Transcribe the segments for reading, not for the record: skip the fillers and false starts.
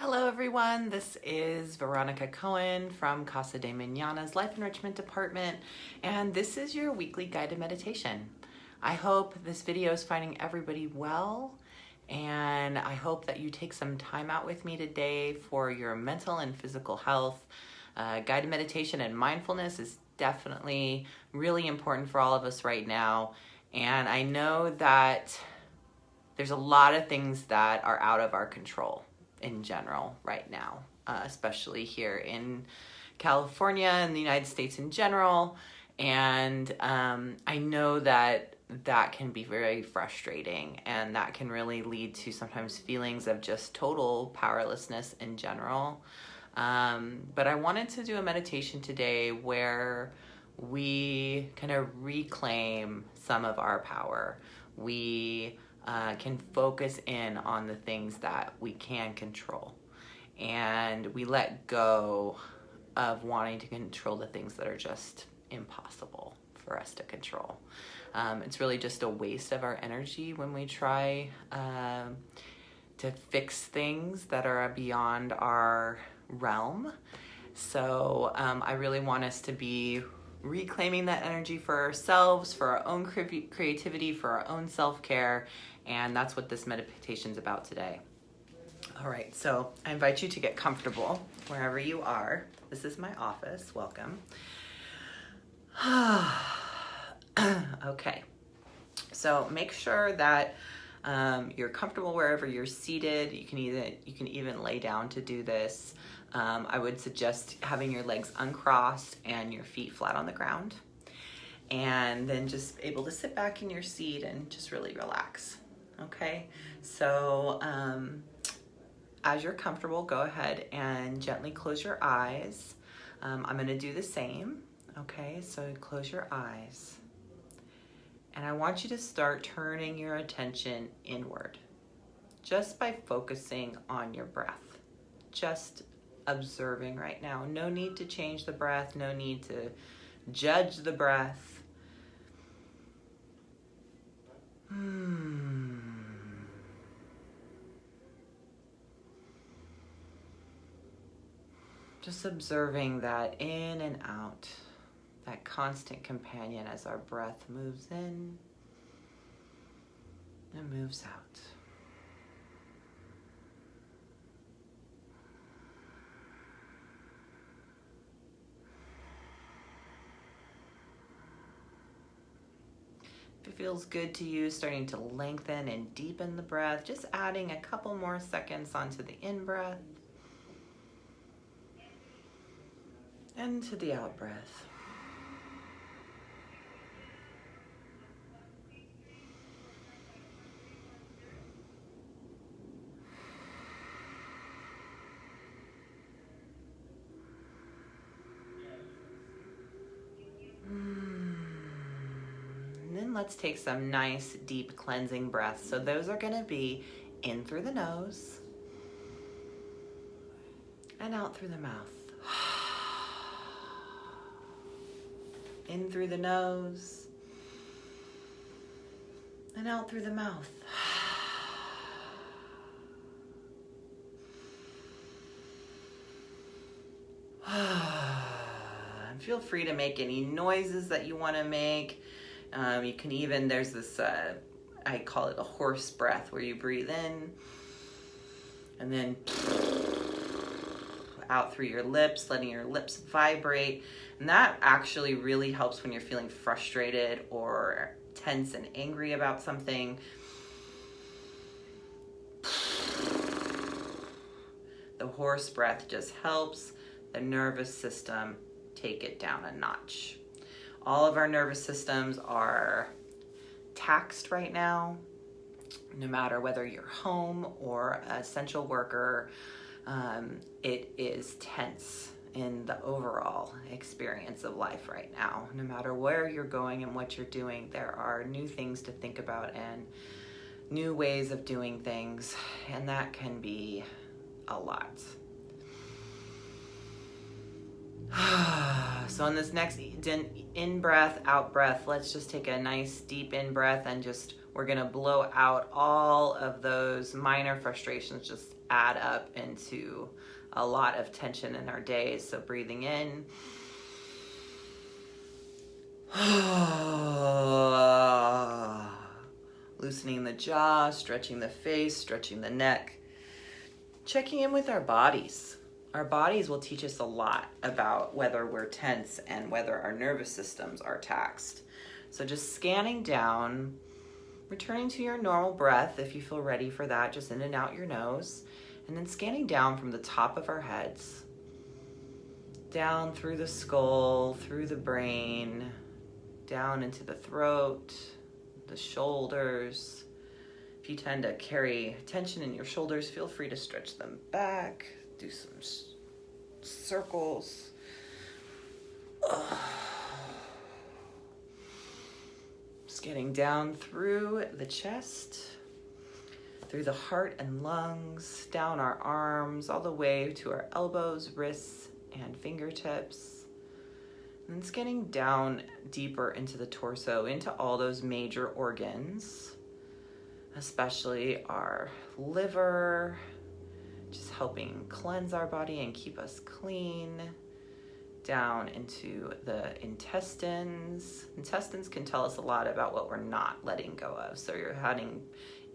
Hello everyone, this is Veronicah Cohen from Casa de Mañana's Life Enrichment Department, and this is your weekly guided meditation. I hope this video is finding everybody well, and I hope that you take some time out with me today for your mental and physical health. Guided meditation and mindfulness is definitely really important for all of us right now, and I know that there's a lot of things that are out of our control in general right now, especially here in California and the United States in general. And I know that that can be very frustrating, and that can really lead to sometimes feelings of just total powerlessness in general. But I wanted to do a meditation today where we kind of reclaim some of our power. We can focus in on the things that we can control, and we let go of wanting to control the things that are just impossible for us to control. It's really just a waste of our energy when we try to fix things that are beyond our realm. So I really want us to be reclaiming that energy for ourselves, for our own creativity, for our own self-care, and that's what this meditation is about today. All right, so I invite you to get comfortable wherever you are. This is my office. Welcome. Okay, so make sure that you're comfortable wherever you're seated. You can even lay down to do this. I would suggest having your legs uncrossed and your feet flat on the ground, and then just able to sit back in your seat and just really relax. Okay, so as you're comfortable, go ahead and gently close your eyes. I'm going to do the same. Okay, so close your eyes, and I want you to start turning your attention inward just by focusing on your breath, just observing right now. No need to change the breath, no need to judge the breath. Just observing that in and out, that constant companion as our breath moves in and moves out. If it feels good to you, starting to lengthen and deepen the breath, just adding a couple more seconds onto the in-breath and to the out-breath. And then let's take some nice deep cleansing breaths. So those are going to be in through the nose and out through the mouth. In through the nose and out through the mouth. And feel free to make any noises that you want to make. You can even, there's this, I call it a horse breath, where you breathe in and then out through your lips, letting your lips vibrate. And that actually really helps when you're feeling frustrated or tense and angry about something. The horse breath just helps the nervous system take it down a notch. All of our nervous systems are taxed right now, no matter whether you're home or an essential worker. It is tense in the overall experience of life right now. No matter where you're going and what you're doing, there are new things to think about and new ways of doing things, and that can be a lot. So on this next in breath, out breath, let's just take a nice deep in breath, and we're gonna blow out all of those minor frustrations just add up into a lot of tension in our days. So breathing in. Loosening the jaw, stretching the face, stretching the neck. Checking in with our bodies. Our bodies will teach us a lot about whether we're tense and whether our nervous systems are taxed. So just scanning down, returning to your normal breath if you feel ready for that, just in and out your nose, and then scanning down from the top of our heads, down through the skull, through the brain, down into the throat, the shoulders. If you tend to carry tension in your shoulders, feel free to stretch them back, do some circles. Just getting down through the chest, through the heart and lungs, down our arms, all the way to our elbows, wrists, and fingertips. And then scanning down deeper into the torso, into all those major organs, especially our liver, just helping cleanse our body and keep us clean. Down into the intestines. Intestines can tell us a lot about what we're not letting go of. So you're having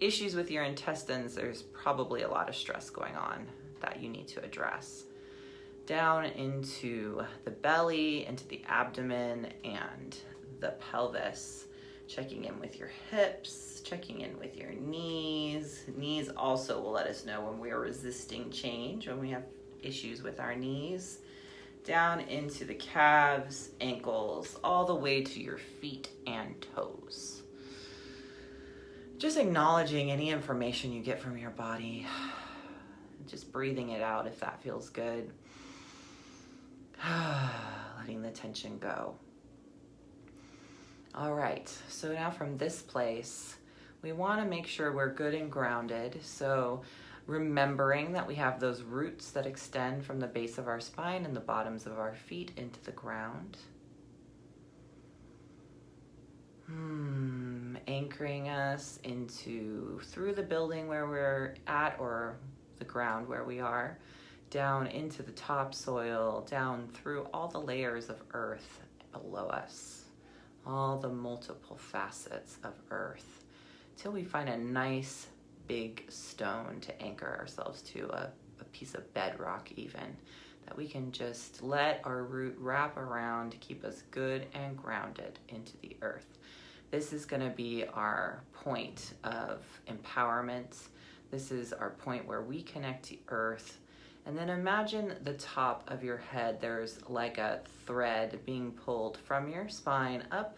issues with your intestines, there's probably a lot of stress going on that you need to address. Down into the belly, into the abdomen, and the pelvis. Checking in with your hips, checking in with your knees. Knees also will let us know when we are resisting change, when we have issues with our knees. Down into the calves, ankles, all the way to your feet and toes. Just acknowledging any information you get from your body. Just breathing it out if that feels good. Letting the tension go. All right, so now from this place, we want to make sure we're good and grounded. So remembering that we have those roots that extend from the base of our spine and the bottoms of our feet into the ground. Anchoring us through the building where we're at or the ground where we are, down into the topsoil, down through all the layers of earth below us. All the multiple facets of earth, till we find a nice big stone to anchor ourselves to, a piece of bedrock even, that we can just let our root wrap around to keep us good and grounded into the earth. This is going to be our point of empowerment. This is our point where we connect to earth. And then imagine the top of your head. There's like a thread being pulled from your spine up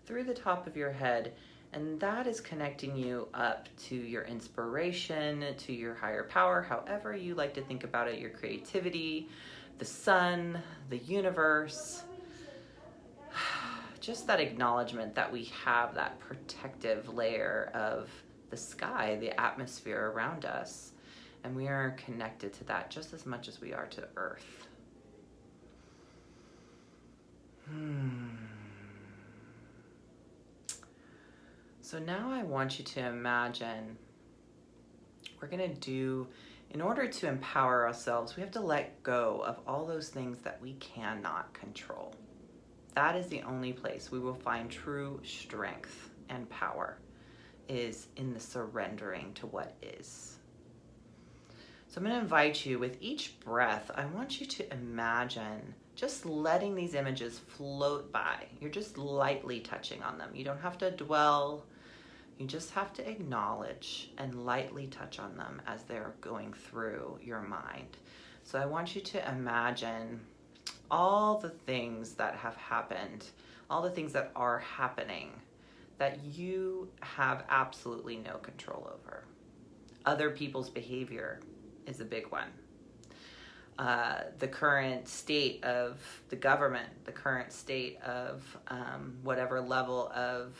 through the top of your head. And that is connecting you up to your inspiration, to your higher power, however you like to think about it, your creativity, the sun, the universe. Just that acknowledgement that we have that protective layer of the sky, the atmosphere around us. And we are connected to that just as much as we are to Earth. So now I want you to imagine we're going to do, in order to empower ourselves, we have to let go of all those things that we cannot control. That is the only place we will find true strength and power, is in the surrendering to what is. So I'm going to invite you, with each breath, I want you to imagine just letting these images float by. You're just lightly touching on them. You don't have to dwell. You just have to acknowledge and lightly touch on them as they're going through your mind. So I want you to imagine all the things that have happened, all the things that are happening that you have absolutely no control over. Other people's behavior is a big one. The current state of the government, the current state of whatever level of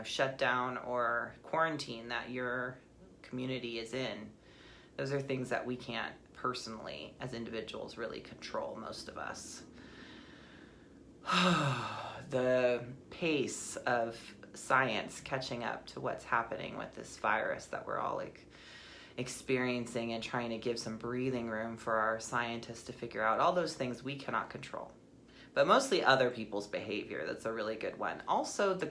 shutdown or quarantine that your community is in. Those are things that we can't personally, as individuals, really control, most of us. The pace of science catching up to what's happening with this virus that we're all experiencing and trying to give some breathing room for our scientists to figure out all those things we cannot control. But mostly other people's behavior. That's a really good one. Also, the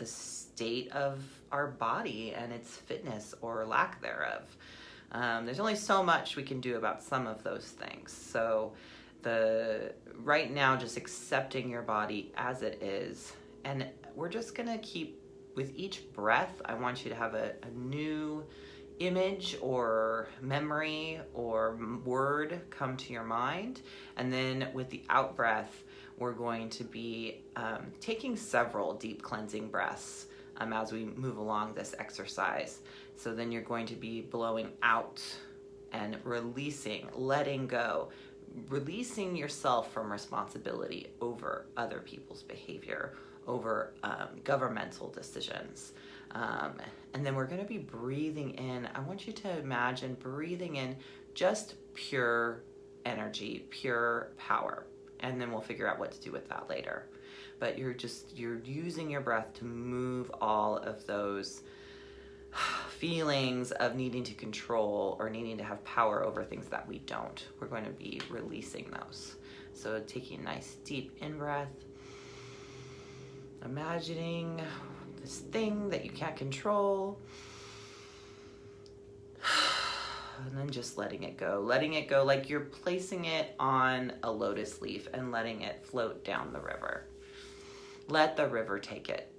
state of our body and its fitness or lack thereof. There's only so much we can do about some of those things. So right now, just accepting your body as it is. And we're just gonna keep, with each breath, I want you to have a new image or memory or word come to your mind. And then with the out breath, we're going to be taking several deep cleansing breaths as we move along this exercise. So then you're going to be blowing out and releasing, letting go, releasing yourself from responsibility over other people's behavior, over governmental decisions. And then we're going to be breathing in. I want you to imagine breathing in just pure energy, pure power. And then we'll figure out what to do with that later. But you're using your breath to move all of those feelings of needing to control or needing to have power over things that we don't. We're going to be releasing those. So taking a nice deep in-breath, imagining this thing that you can't control, and then just letting it go like you're placing it on a lotus leaf and letting it float down the river. Let the river take it.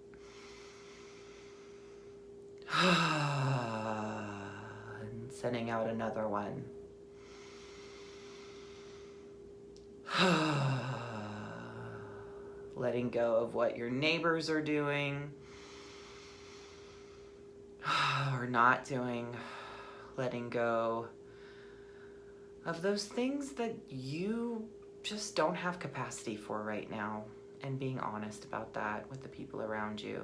And sending out another one. Letting go of what your neighbors are doing or not doing. Letting go of those things that you just don't have capacity for right now, and being honest about that with the people around you.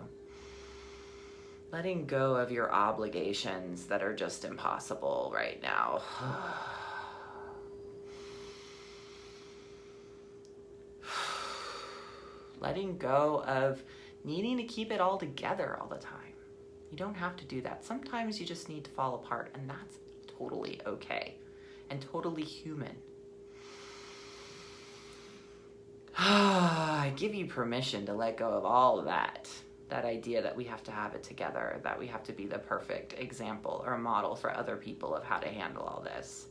Letting go of your obligations that are just impossible right now. Letting go of needing to keep it all together all the time. You don't have to do that. Sometimes you just need to fall apart, and that's totally okay and totally human. I give you permission to let go of all of that idea that we have to have it together, that we have to be the perfect example or model for other people of how to handle all this.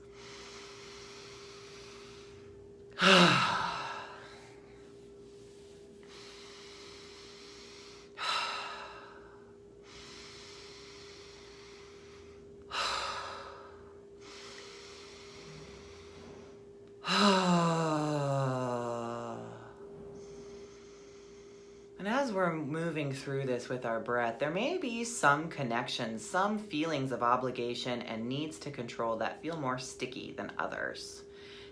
And as we're moving through this with our breath, there may be some connections, some feelings of obligation and needs to control that feel more sticky than others.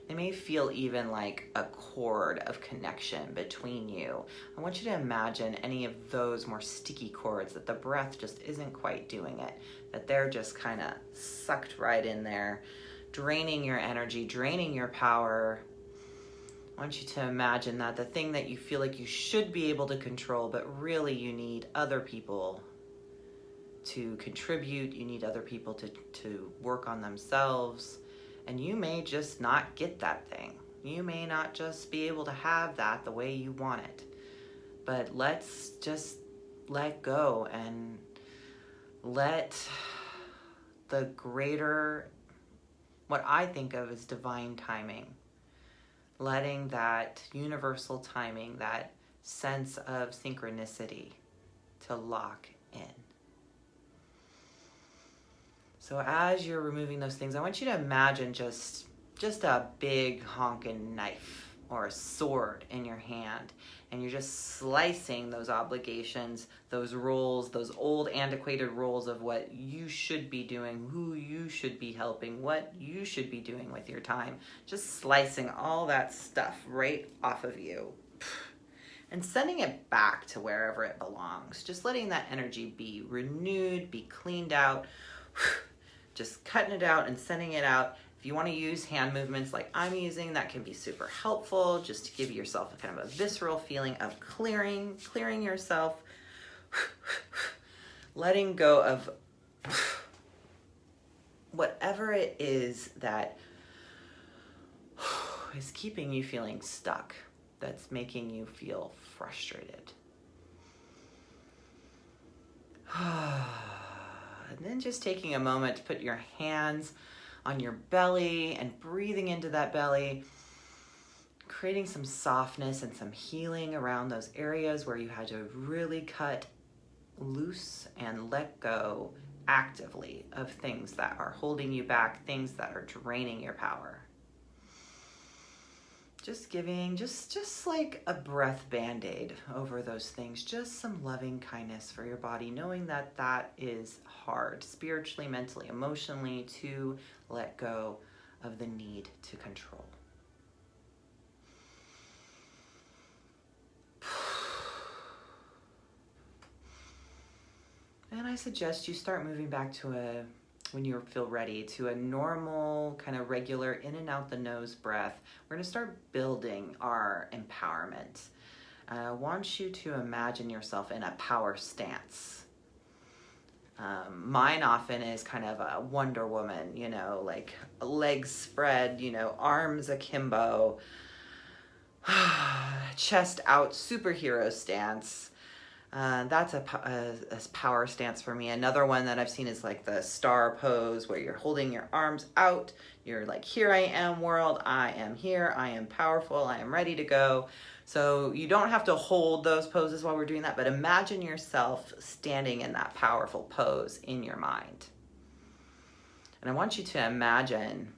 They may feel even like a cord of connection between you. I want you to imagine any of those more sticky cords, that the breath just isn't quite doing it, that they're just kind of sucked right in there, draining your energy, draining your power. I want you to imagine that the thing that you feel like you should be able to control, but really you need other people to contribute, you need other people to work on themselves, and you may just not get that thing. You may not just be able to have that the way you want it. But let's just let go and let the greater, what I think of as divine timing, letting that universal timing, that sense of synchronicity to lock in. So as you're removing those things, I want you to imagine just a big honking knife or a sword in your hand, and you're just slicing those obligations, those rules, those old antiquated rules of what you should be doing, who you should be helping, what you should be doing with your time, just slicing all that stuff right off of you and sending it back to wherever it belongs. Just letting that energy be renewed, be cleaned out, just cutting it out and sending it out. If you want to use hand movements like I'm using, that can be super helpful, just to give yourself a kind of a visceral feeling of clearing yourself, letting go of whatever it is that is keeping you feeling stuck, that's making you feel frustrated. And then just taking a moment to put your hands on your belly and breathing into that belly, creating some softness and some healing around those areas where you had to really cut loose and let go actively of things that are holding you back, things that are draining your power. Just giving, just like a breath band-aid over those things, just some loving kindness for your body, knowing that that is hard, spiritually, mentally, emotionally, to let go of the need to control. And I suggest you start moving back to when you feel ready, to a normal, kind of regular in and out the nose breath. We're gonna start building our empowerment. I want you to imagine yourself in a power stance. Mine often is kind of a Wonder Woman, like legs spread, arms akimbo, chest out, superhero stance. That's a power stance for me. Another one that I've seen is like the star pose, where you're holding your arms out. You're like, here I am, world. I am here. I am powerful. I am ready to go. So you don't have to hold those poses while we're doing that, but imagine yourself standing in that powerful pose in your mind. And I want you to imagine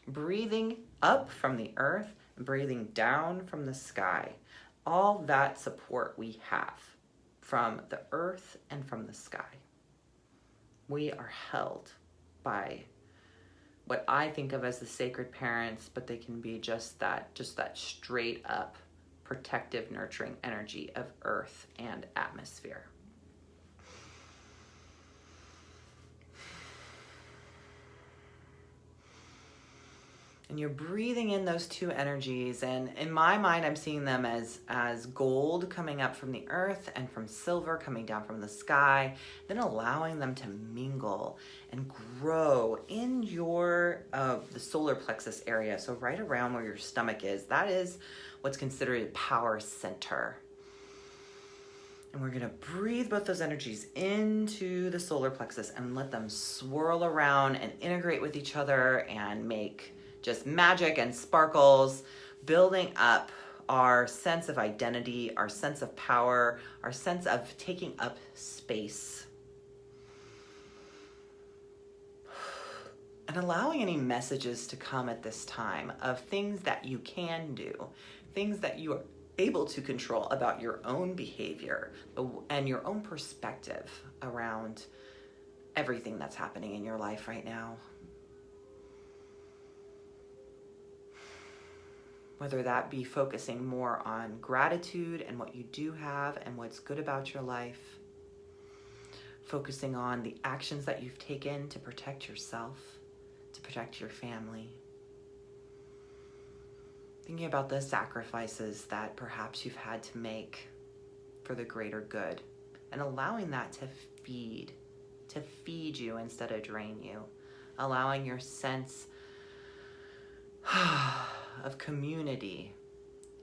breathing up from the earth and breathing down from the sky. All that support we have from the earth and from the sky. We are held by what I think of as the sacred parents, but they can be just that straight up protective, nurturing energy of earth and atmosphere. And you're breathing in those two energies, and in my mind, I'm seeing them as gold coming up from the earth and from silver coming down from the sky, then allowing them to mingle and grow in your the solar plexus area. So right around where your stomach is, that is what's considered a power center. And we're gonna breathe both those energies into the solar plexus and let them swirl around and integrate with each other and make just magic and sparkles, building up our sense of identity, our sense of power, our sense of taking up space. And allowing any messages to come at this time of things that you can do, things that you are able to control about your own behavior and your own perspective around everything that's happening in your life right now. Whether that be focusing more on gratitude and what you do have and what's good about your life, focusing on the actions that you've taken to protect yourself, to protect your family, thinking about the sacrifices that perhaps you've had to make for the greater good, and allowing that to feed you instead of drain you, allowing your sense of community,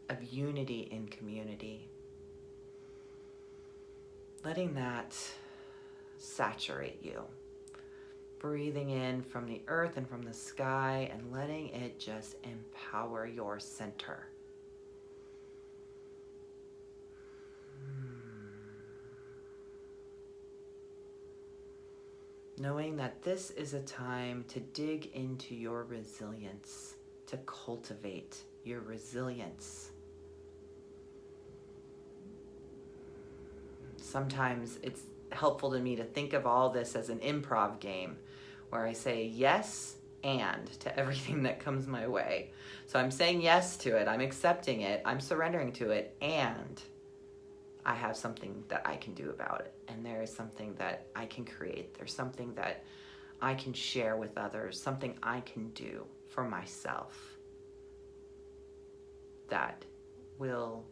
of unity in community, letting that saturate you, breathing in from the earth and from the sky and letting it just empower your center. Knowing that this is a time to dig into your resilience, to cultivate your resilience. Sometimes it's helpful to me to think of all this as an improv game where I say yes and to everything that comes my way. So I'm saying yes to it, I'm accepting it, I'm surrendering to it, and I have something that I can do about it. And there is something that I can create. There's something that I can share with others, something I can do for myself that will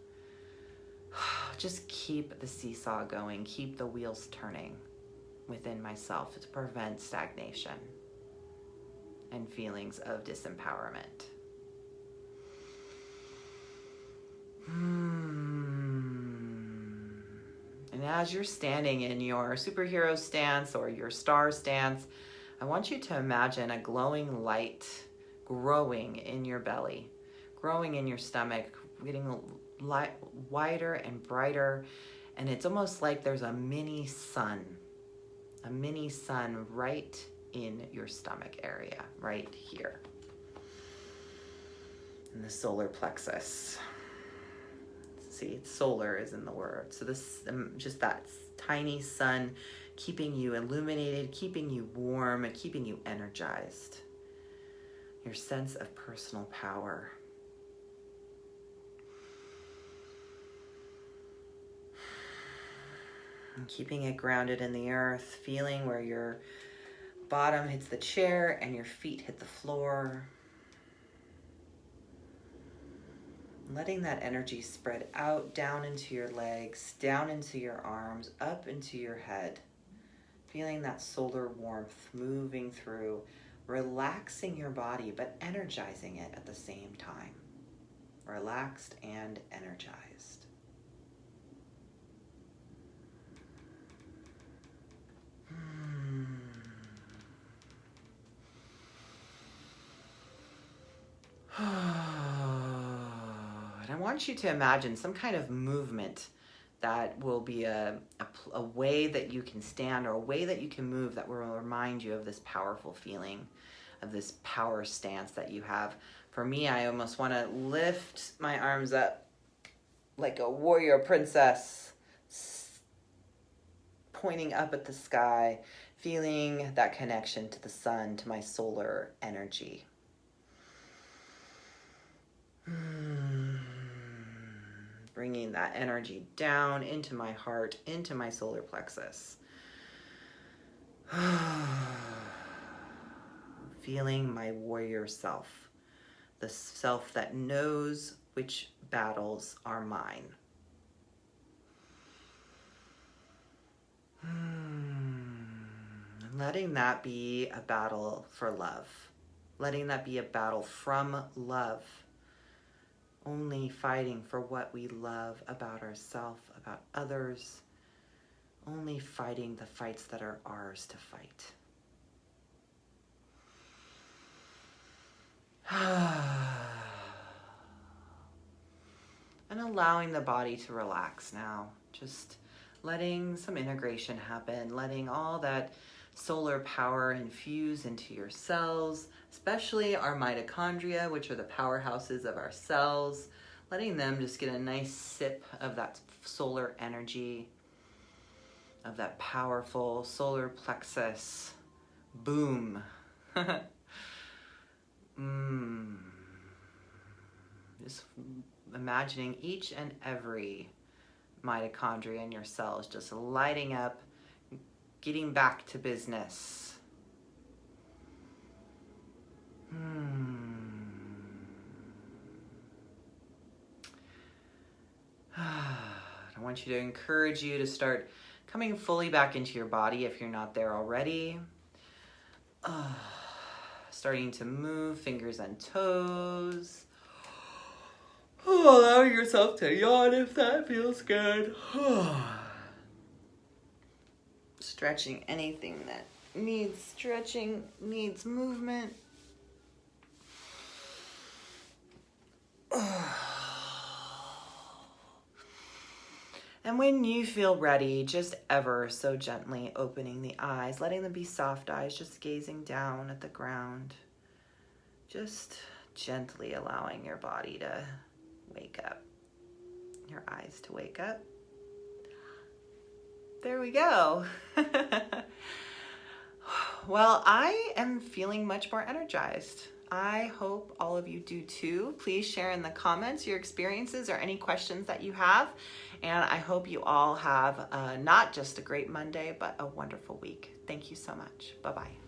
just keep the seesaw going, keep the wheels turning within myself to prevent stagnation. and feelings of disempowerment. And as you're standing in your superhero stance or your star stance, I want you to imagine a glowing light growing in your belly, growing in your stomach, getting wider and brighter. And it's almost like there's a mini sun right in your stomach area, right here in the solar plexus. See, solar is in the word. So this, just that tiny sun keeping you illuminated, keeping you warm, and keeping you energized. Your sense of personal power. And keeping it grounded in the earth, feeling where your bottom hits the chair and your feet hit the floor. Letting that energy spread out, down into your legs, down into your arms, up into your head. Feeling that solar warmth moving through, relaxing your body, but energizing it at the same time. Relaxed and energized. I want you to imagine some kind of movement that will be a way that you can stand or a way that you can move that will remind you of this powerful feeling, of this power stance that you have. For me, I almost want to lift my arms up like a warrior princess, pointing up at the sky, feeling that connection to the sun, to my solar energy. Bringing that energy down into my heart, into my solar plexus. Feeling my warrior self, the self that knows which battles are mine. And letting that be a battle for love. Letting that be a battle from love. Only fighting for what we love about ourselves, about others. Only fighting the fights that are ours to fight. And allowing the body to relax now. Just letting some integration happen, letting all that solar power infuse into your cells, especially our mitochondria, which are the powerhouses of our cells, letting them just get a nice sip of that solar energy, of that powerful solar plexus boom. Just imagining each and every mitochondria in your cells just lighting up, getting back to business. I want you to encourage you to start coming fully back into your body if you're not there already. Starting to move fingers and toes. Allow yourself to yawn if that feels good. Stretching anything that needs stretching, needs movement. And when you feel ready, just ever so gently opening the eyes, letting them be soft eyes, just gazing down at the ground. Just gently allowing your body to wake up, your eyes to wake up. There we go. Well, I am feeling much more energized. I hope all of you do too. Please share in the comments your experiences or any questions that you have. And I hope you all have not just a great Monday, but a wonderful week. Thank you so much. Bye-bye.